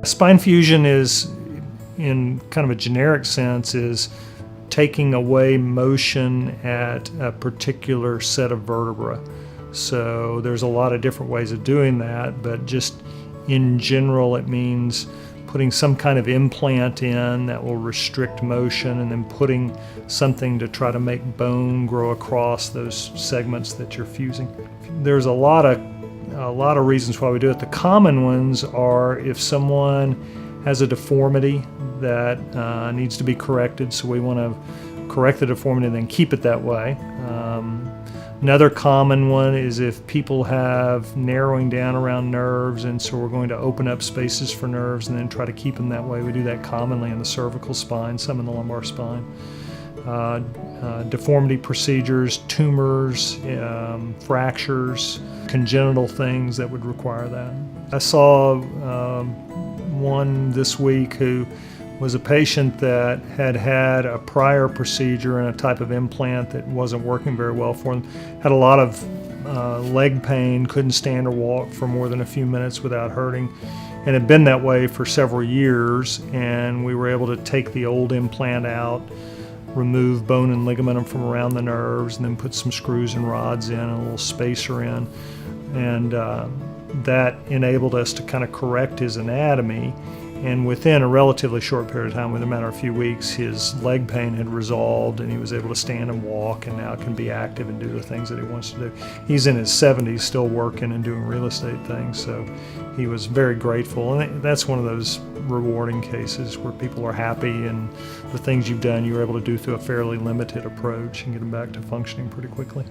Spine fusion is, in kind of a generic sense, is taking away motion at a particular set of vertebrae. So there's a lot of different ways of doing that, but just in general it means putting some kind of implant in that will restrict motion, and then putting something to try to make bone grow across those segments that you're fusing. There's a lot of reasons why we do it. The common ones are if someone has a deformity that needs to be corrected, so we want to correct the deformity and then keep it that way. Another common one is if people have narrowing down around nerves, and so we're going to open up spaces for nerves and then try to keep them that way. We do that commonly in the cervical spine, some in the lumbar spine. Deformity procedures, tumors, fractures, congenital things that would require that. I saw one this week who was a patient that had had a prior procedure and a type of implant that wasn't working very well for them. Had a lot of leg pain, couldn't stand or walk for more than a few minutes without hurting, and had been that way for several years. And we were able to take the old implant out, remove bone and ligament from around the nerves, and then put some screws and rods in and a little spacer in. And that enabled us to kind of correct his anatomy. And within a relatively short period of time, within a matter of a few weeks, his leg pain had resolved and he was able to stand and walk, and now can be active and do the things that he wants to do. He's in his 70s, still working and doing real estate things, so he was very grateful. And that's one of those rewarding cases where people are happy, and the things you've done you were able to do through a fairly limited approach and get them back to functioning pretty quickly.